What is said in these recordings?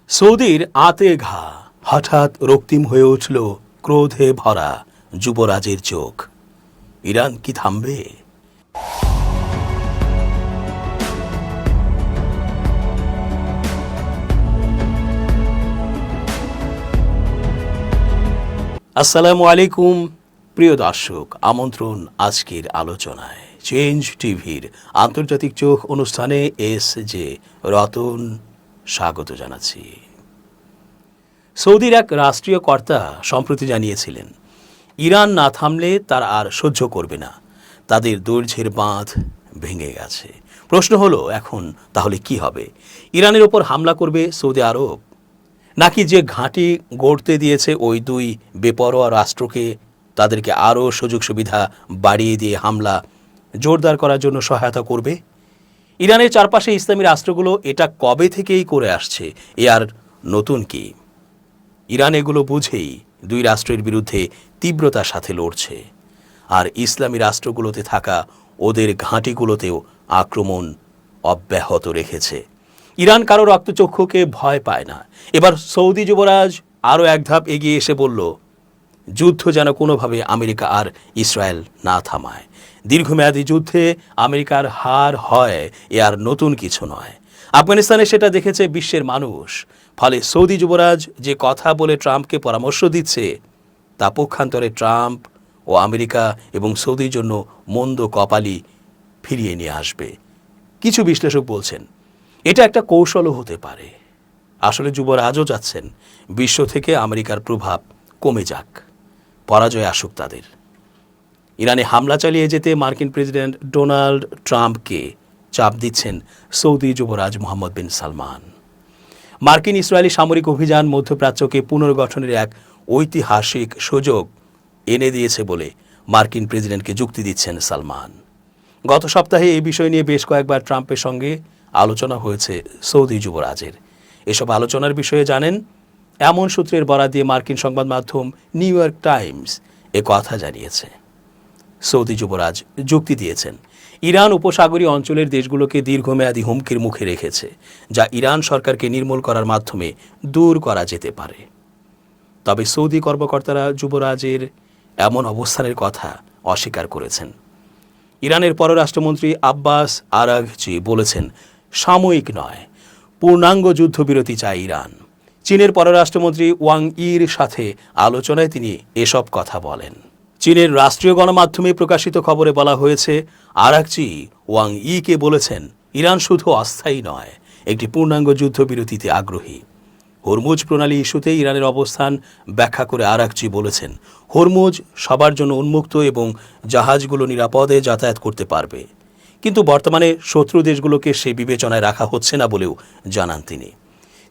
সৌদির আতে ঘা, হঠাৎ রক্তিম হয়ে উঠল ক্রোধে ভরা যুবরাজের চোখ। ইরান কি থামবে? আসসালামু আলাইকুম প্রিয় দর্শক, আমন্ত্রণ আজকের আলোচনায়। চেঞ্জ টিভির আন্তর্জাতিক চোখ অনুষ্ঠানে যে রতন স্বাগত জানাচ্ছি। সৌদির এক রাষ্ট্রীয় কর্তা সম্প্রতি জানিয়েছিলেন, ইরান না থামলে তারা আর সহ্য করবে না, তাদের ধৈর্যের বাঁধ ভেঙে গেছে। প্রশ্ন হলো এখন তাহলে কি হবে? ইরানের ওপর হামলা করবে সৌদি আরব, নাকি যে ঘাঁটি গড়তে দিয়েছে ওই দুই বেপরোয়া রাষ্ট্রকে তাদেরকে আরও সুযোগ সুবিধা বাড়িয়ে দিয়ে হামলা জোরদার করার জন্য সহায়তা করবে? ইরানের চারপাশে ইসলামী রাষ্ট্রগুলো এটা কবে থেকেই করে আসছে, এ আর নতুন কি? ইরান এগুলো বুঝেই দুই রাষ্ট্রের বিরুদ্ধে তীব্রতার সাথে লড়ছে, আর ইসলামী রাষ্ট্রগুলোতে থাকা ওদের ঘাঁটিগুলোতেও আক্রমণ অব্যাহত রেখেছে। ইরান কারো রক্তচক্ষুকে ভয় পায় না। এবার সৌদি যুবরাজ আরও এক ধাপ এগিয়ে এসে বলল, যুদ্ধ যেন কোনোভাবে আমেরিকা আর ইসরায়েল না থামায়। দীর্ঘমেয়াদী যুদ্ধে আমেরিকার হার হয়, এ আর নতুন কিছু নয়। আফগানিস্তানে সেটা দেখেছে বিশ্বের মানুষ। ফলে সৌদি যুবরাজ যে কথা বলে ট্রাম্পকে পরামর্শ দিচ্ছে, তা পক্ষান্তরে ট্রাম্প ও আমেরিকা এবং সৌদির জন্য মন্দ কপালই ফিরিয়ে নিয়ে আসবে। কিছু বিশ্লেষক বলছেন এটা একটা কৌশলও হতে পারে। আসলে যুবরাজও যাচ্ছেন বিশ্ব থেকে আমেরিকার প্রভাব কমে যাক, পরাজয় আসুক তাদের। ইরানে হামলা চালিয়ে যেতে মার্কিন প্রেসিডেন্ট ডোনাল্ড ট্রাম্পকে চাপ দিচ্ছেন সৌদি যুবরাজ মোহাম্মদ বিন সালমান। মার্কিন ইসরায়েলি সামরিক অভিযান মধ্যপ্রাচ্যকে পুনর্গঠনের এক ঐতিহাসিক সুযোগ এনে দিয়েছে বলে মার্কিন প্রেসিডেন্টকে যুক্তি দিচ্ছেন সালমান। গত সপ্তাহে এই বিষয় নিয়ে বেশ কয়েকবার ট্রাম্পের সঙ্গে আলোচনা হয়েছে সৌদি যুবরাজের। এসব আলোচনার বিষয়ে জানেন এমন সূত্রের বরাত দিয়ে মার্কিন সংবাদ মাধ্যম নিউ ইয়র্ক টাইমস এ কথা জানিয়েছে। সৌদি যুবরাজ যুক্তি দিয়েছেন, ইরান উপসাগরীয় অঞ্চলের দেশগুলোকে দীর্ঘমেয়াদী হুমকির মুখে রেখেছে, যা ইরান সরকারকে নির্মূল করার মাধ্যমে দূর করা যেতে পারে। তবে সৌদি কর্মকর্তারা যুবরাজের এমন অবস্থানের কথা অস্বীকার করেছেন। ইরানের পররাষ্ট্রমন্ত্রী আব্বাস আরাঘচি বলেছেন, সাময়িক নয়, পূর্ণাঙ্গ যুদ্ধবিরতি চায় ইরান। চীনের পররাষ্ট্রমন্ত্রী ওয়াং ইর সাথে আলোচনায় তিনি এসব কথা বলেন। চীনের রাষ্ট্রীয় গণমাধ্যমে প্রকাশিত খবরে বলা হয়েছে, আরাঘচি ওয়াং ইকে বলেছেন, ইরান শুধু অস্থায়ী নয়, একটি পূর্ণাঙ্গ যুদ্ধবিরতিতে আগ্রহী। হরমুজ প্রণালী ইস্যুতে ইরানের অবস্থান ব্যাখ্যা করে আরাঘচি বলেছেন, হরমুজ সবার জন্য উন্মুক্ত এবং জাহাজগুলো নিরাপদে যাতায়াত করতে পারবে, কিন্তু বর্তমানে শত্রু দেশগুলোকে সে বিবেচনায় রাখা হচ্ছে না বলেও জানান তিনি।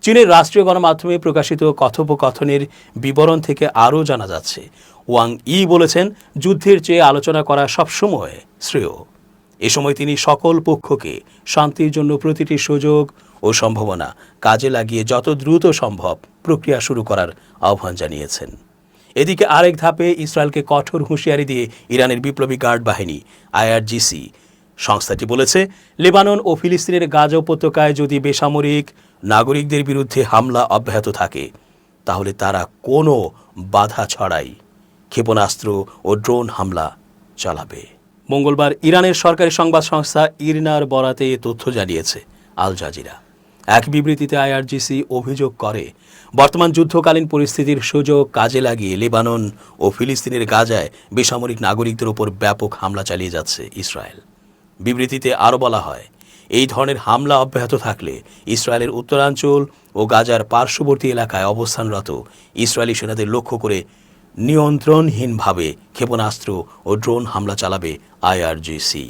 চীনের রাষ্ট্রীয় গণমাধ্যমে প্রকাশিত কথোপকথনের বিবরণ থেকে আরও জানা যাচ্ছে, ওয়াং ই বলেছেন, যুদ্ধের চেয়ে আলোচনা করা সবসময় শ্রেয়। এ সময় তিনি সকল পক্ষকে শান্তির জন্য প্রতিটি সুযোগ ও সম্ভাবনা কাজে লাগিয়ে যত দ্রুত সম্ভব প্রক্রিয়া শুরু করার আহ্বান জানিয়েছেন। এদিকে আরেক ধাপে ইসরায়েলকে কঠোর হুঁশিয়ারি দিয়ে ইরানের বিপ্লবী গার্ড বাহিনী আইআরজিসি সংস্থাটি বলেছে, লেবানন ও ফিলিস্তিনের গাজা উপত্যকায় যদি বেসামরিক নাগরিকদের বিরুদ্ধে হামলা অব্যাহত থাকে, তাহলে তারা কোনো বাধা ছাড়াই ক্ষেপণাস্ত্র ও ড্রোন হামলা চালাবে। মঙ্গলবার ইরানের সরকারি সংবাদ সংস্থা ইরনার বরাতে এ তথ্য জানিয়েছে আল জাজিরা। এক বিবৃতিতে আইআরজিসি অভিযোগ করে, বর্তমান যুদ্ধকালীন পরিস্থিতির সুযোগ কাজে লাগিয়ে লেবানন ও ফিলিস্তিনের গাজায় বেসামরিক নাগরিকদের ওপর ব্যাপক হামলা চালিয়ে যাচ্ছে ইসরায়েল। বিবৃতিতে আরও বলা হয়, এই ধরনের হামলা অব্যাহত থাকলে ইসরায়েলের উত্তরাঞ্চল ও গাজার পার্শ্ববর্তী এলাকায় অবস্থানরত ইসরায়েলি সেনাদের লক্ষ্য করে নিয়ন্ত্রণহীনভাবে ক্ষেপণাস্ত্র ও ড্রোন হামলা চালাবে আইআরজিসি।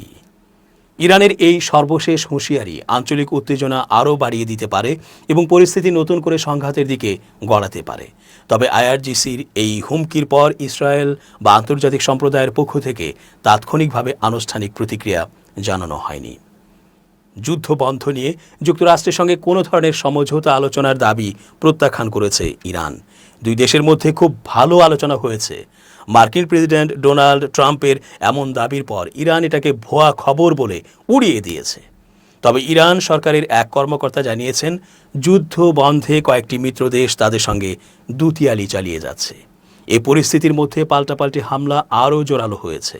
ইরানের এই সর্বশেষ হুঁশিয়ারি আঞ্চলিক উত্তেজনা আরও বাড়িয়ে দিতে পারে এবং পরিস্থিতি নতুন করে সংঘাতের দিকে গড়াতে পারে। তবে আইআরজিসির এই হুমকির পর ইসরায়েল বা আন্তর্জাতিক সম্প্রদায়ের পক্ষ থেকে তাৎক্ষণিকভাবে আনুষ্ঠানিক প্রতিক্রিয়া জানানো হয়নি। যুদ্ধ বন্ধ নিয়ে যুক্তরাষ্ট্রের সঙ্গে কোনো ধরনের সমঝোতা আলোচনার দাবি প্রত্যাখ্যান করেছে ইরান। দুই দেশের মধ্যে খুব ভালো আলোচনা হয়েছে। মার্কিন প্রেসিডেন্ট ডোনাল্ড ট্রাম্পের এমন দাবির পর ইরান এটাকে ভুয়া খবর বলে উড়িয়ে দিয়েছে। তবে ইরান সরকারের এক কর্মকর্তা জানিয়েছেন, যুদ্ধ বন্ধে কয়েকটি মিত্র দেশ তাদের সঙ্গে দুতিয়ালি চালিয়ে যাচ্ছে। এ পরিস্থিতির মধ্যে পাল্টাপাল্টি হামলা আরও জোরালো হয়েছে।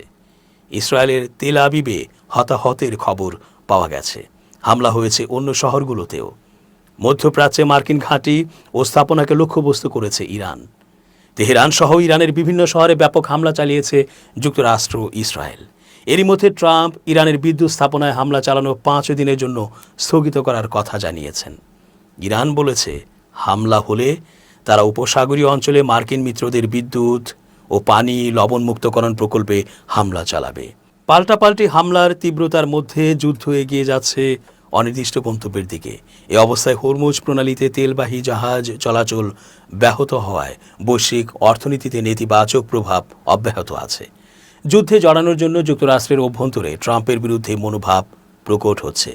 ইসরায়েলের তেল আবিবে হতাহতের খবর পাওয়া গেছে। হামলা হয়েছে অন্য শহরগুলোতেও। মধ্যপ্রাচ্যে মার্কিন ঘাঁটি ও স্থাপনাকে লক্ষ্যবস্তু করেছে ইরান। তেহরান সহ ইরানের বিভিন্ন শহরে ব্যাপক হামলা চালিয়েছে যুক্তরাষ্ট্র ইসরায়েল। এরই মধ্যে ট্রাম্প ইরানের বিদ্যুৎ স্থাপনায় হামলা চালানো 5 দিনের জন্য স্থগিত করার কথা জানিয়েছেন। ইরান বলেছে, হামলা হলে তারা উপসাগরীয় অঞ্চলে মার্কিন মিত্রদের বিদ্যুৎ ও পানি লবণমুক্তকরণ প্রকল্পে হামলা চালাবে। পাল্টাপাল্টি হামলার তীব্রতার মধ্যে যুদ্ধ এগিয়ে যাচ্ছে অনির্দিষ্ট গন্তব্যের দিকে। এ অবস্থায় হরমুজ প্রণালীতে তেলবাহী জাহাজ চলাচল ব্যাহত হওয়ায় বৈশ্বিক অর্থনীতিতে নেতিবাচক প্রভাব অব্যাহত আছে। যুদ্ধে জড়ানোর জন্য যুক্তরাষ্ট্রের অভ্যন্তরে ট্রাম্পের বিরুদ্ধে মনোভাব প্রকট হচ্ছে।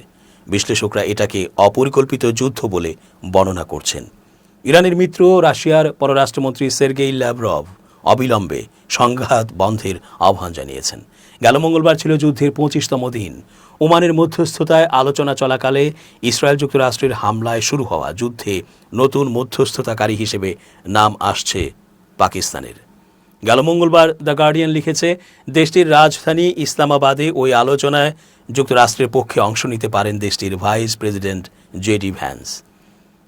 বিশ্লেষকরা এটাকে অপরিকল্পিত যুদ্ধ বলে বর্ণনা করছেন। ইরানের মিত্র রাশিয়ার পররাষ্ট্রমন্ত্রী সের্গেই ল্যাভরভ অবিলম্বে সংঘাত বন্ধের আহ্বান জানিয়েছেন। গেল মঙ্গলবার ছিল যুদ্ধের 25তম দিন। ওমানের মধ্যস্থতায় আলোচনা চলাকালে ইসরায়েল যুক্তরাষ্ট্রের হামলায় শুরু হওয়া যুদ্ধে নতুন মধ্যস্থতাকারী হিসেবে নাম আসছে পাকিস্তানের। গেল মঙ্গলবার দ্য গার্ডিয়ান লিখেছে, দেশটির রাজধানী ইসলামাবাদে ওই আলোচনায় যুক্তরাষ্ট্রের পক্ষে অংশ নিতে পারেন দেশটির ভাইস প্রেসিডেন্ট জেডি ভ্যান্স।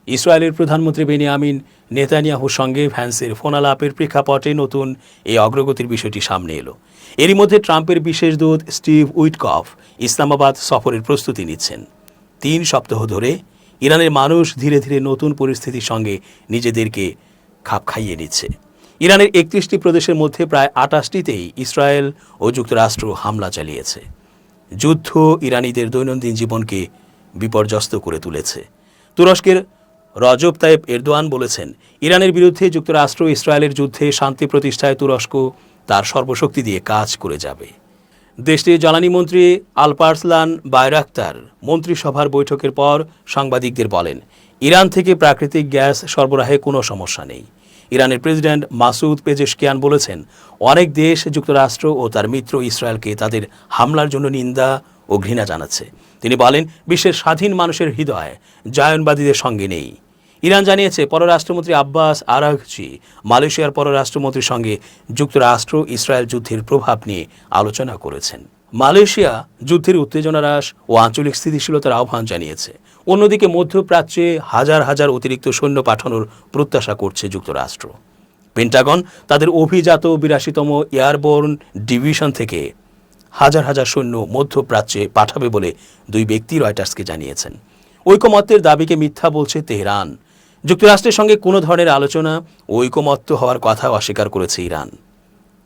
ইসরায়েলের প্রধানমন্ত্রী বেনিয়ামিন নেতানিয়াহুর সঙ্গে ভ্যান্সের ফোনালাপের প্রেক্ষাপটে নতুন এই অগ্রগতির বিষয়টি সামনে এলো। এরই মধ্যে ট্রাম্পের বিশেষ দূত স্টিভ উইটকফ ইসলামাবাদ সফরের প্রস্তুতি নিচ্ছেন। 3 সপ্তাহ ধরে ইরানের মানুষ ধীরে ধীরে নতুন পরিস্থিতির সঙ্গে নিজেদেরকে খাপ খাইয়ে নিচ্ছে। ইরানের 31টি প্রদেশের মধ্যে প্রায় 28টিতেই ইসরায়েল ও যুক্তরাষ্ট্র হামলা চালিয়েছে। যুদ্ধ ইরানিদের দৈনন্দিন জীবনকে বিপর্যস্ত করে তুলেছে। তুরস্কের রজব তাইব এরদোয়ান বলেছেন, ইরানের বিরুদ্ধে যুক্তরাষ্ট্র ইসরায়েলের যুদ্ধে শান্তি প্রতিষ্ঠায় তুরস্ক তার সর্বশক্তি দিয়ে কাজ করে যাবে। দেশটির জ্বালানি মন্ত্রী আলপারসলান বাইরাক্তার মন্ত্রিসভার বৈঠকের পর সাংবাদিকদের বলেন, ইরান থেকে প্রাকৃতিক গ্যাস সরবরাহে কোনো সমস্যা নেই। ইরানের প্রেসিডেন্ট মাসুদ পেজেশকিয়ান বলেছেন, অনেক দেশ যুক্তরাষ্ট্র ও তার মিত্র ইসরায়েলকে তাদের হামলার জন্য নিন্দা ও ঘৃণা জানাচ্ছে। তিনি বলেন, বিশ্বের স্বাধীন মানুষের হৃদয় জায়নবাদীদের সঙ্গে নেই। ইরান জানিয়েছে, পররাষ্ট্রমন্ত্রী আব্বাস আরাঘচি মালয়েশিয়ার পররাষ্ট্রমন্ত্রীর সঙ্গে যুক্তরাষ্ট্র ইসরায়েল যুদ্ধের প্রভাব নিয়ে আলোচনা করেছেন। মালয়েশিয়া যুদ্ধের উত্তেজনা হ্রাস ও আঞ্চলিক স্থিতিশীলতার আহ্বান জানিয়েছে। অন্যদিকে মধ্যপ্রাচ্যে হাজার হাজার অতিরিক্ত সৈন্য পাঠানোর প্রত্যাশা করছে যুক্তরাষ্ট্র। পেন্টাগন তাদের অভিজাত 82তম এয়ারবোর্ন ডিভিশন থেকে হাজার হাজার সৈন্য মধ্যপ্রাচ্যে পাঠাবে বলে 2 ব্যক্তি রয়টার্সকে জানিয়েছেন। ঐকমত্যের দাবিকে মিথ্যা বলছে তেহরান। যুক্তরাষ্ট্রের সঙ্গে কোনো ধরনের আলোচনা ও ঐকমত্য হওয়ার কথাও অস্বীকার করেছে ইরান।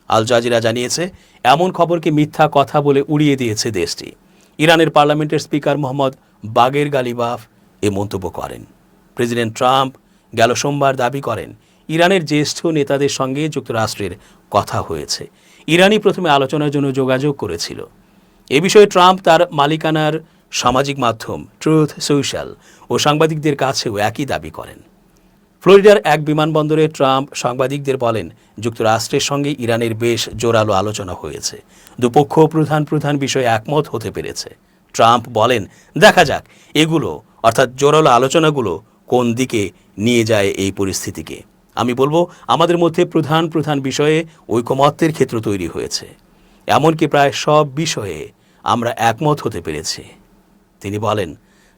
আল জাজিরা জানিয়েছে, এমন খবরকে মিথ্যা কথা বলে উড়িয়ে দিয়েছে দেশটি। ইরানের পার্লামেন্টের স্পিকার মোহাম্মদ বাগের গালিবাফ এ মন্তব্য করেন। প্রেসিডেন্ট ট্রাম্প গেল সোমবার দাবি করেন, ইরানের জ্যেষ্ঠ নেতাদের সঙ্গে যুক্তরাষ্ট্রের কথা হয়েছে। ইরানই প্রথমে আলোচনার জন্য যোগাযোগ করেছিল। এ বিষয়ে ট্রাম্প তার মালিকানার সামাজিক মাধ্যম ট্রুথ সোশ্যাল ও সাংবাদিকদের কাছেও একই দাবি করেন। ফ্লোরিডার এক বিমানবন্দরে ট্রাম্প সাংবাদিকদের বলেন, যুক্তরাষ্ট্রের সঙ্গে ইরানের বেশ জোরালো আলোচনা হয়েছে। দুপক্ষ প্রধান বিষয়ে একমত হতে পেরেছে। ট্রাম্প বলেন, দেখা যাক এগুলো অর্থাৎ জোরালো আলোচনাগুলো কোন দিকে নিয়ে যায় এই পরিস্থিতিকে। আমি বলবো, আমাদের মধ্যে প্রধান বিষয়ে ঐকমত্যের ক্ষেত্র তৈরি হয়েছে। এমনকি প্রায় সব বিষয়ে আমরা একমত হতে পেরেছি। তিনি বলেন,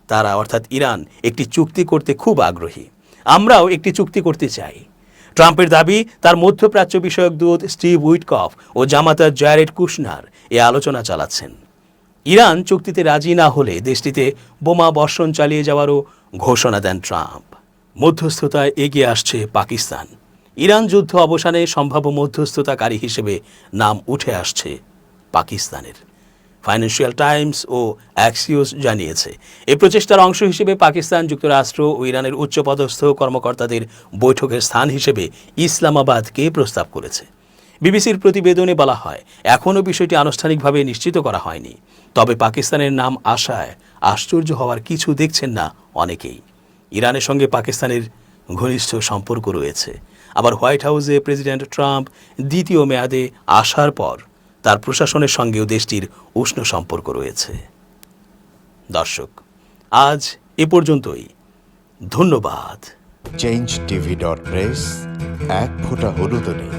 তারা অর্থাৎ ইরান একটি চুক্তি করতে খুব আগ্রহী। আমরাও একটি চুক্তি করতে চাই। ট্রাম্পের দাবি, তার মধ্যপ্রাচ্য বিষয়ক দূত স্টিভ উইটকফ ও জামাতা জ্যারেড কুশনার এ আলোচনা চালাচ্ছেন। ইরান চুক্তিতে রাজি না হলে দেশটিতে বোমা বর্ষণ চালিয়ে যাওয়ারও ঘোষণা দেন ট্রাম্প। মধ্যস্থতায় এগিয়ে আসছে পাকিস্তান। ইরান যুদ্ধ অবসানে সম্ভাব্য মধ্যস্থতাকারী হিসেবে নাম উঠে আসছে পাকিস্তানের। ফাইন্যান্সিয়াল টাইমস ও অ্যাক্সিওস জানিয়েছে, এই প্রচেষ্টার অংশ হিসেবে পাকিস্তান যুক্তরাষ্ট্র ও ইরানের উচ্চপদস্থ কর্মকর্তাদের বৈঠকের স্থান হিসেবে ইসলামাবাদকে প্রস্তাব করেছে। বিবিসির প্রতিবেদনে বলা হয়, এখনও বিষয়টি আনুষ্ঠানিকভাবে নিশ্চিত করা হয়নি। তবে পাকিস্তানের নাম আসায় আশ্চর্য হওয়ার কিছু দেখছেন না অনেকেই। ইরানের সঙ্গে পাকিস্তানের ঘনিষ্ঠ সম্পর্ক রয়েছে। আবার হোয়াইট হাউসে প্রেসিডেন্ট ট্রাম্প দ্বিতীয় মেয়াদে আসার পর তার প্রশাসনের সঙ্গেও দেশটির উষ্ণ সম্পর্ক রয়েছে। দর্শক, আজ এ পর্যন্তই। ধন্যবাদ। change tv.press, এক ফোঁটা হলুদও নেই।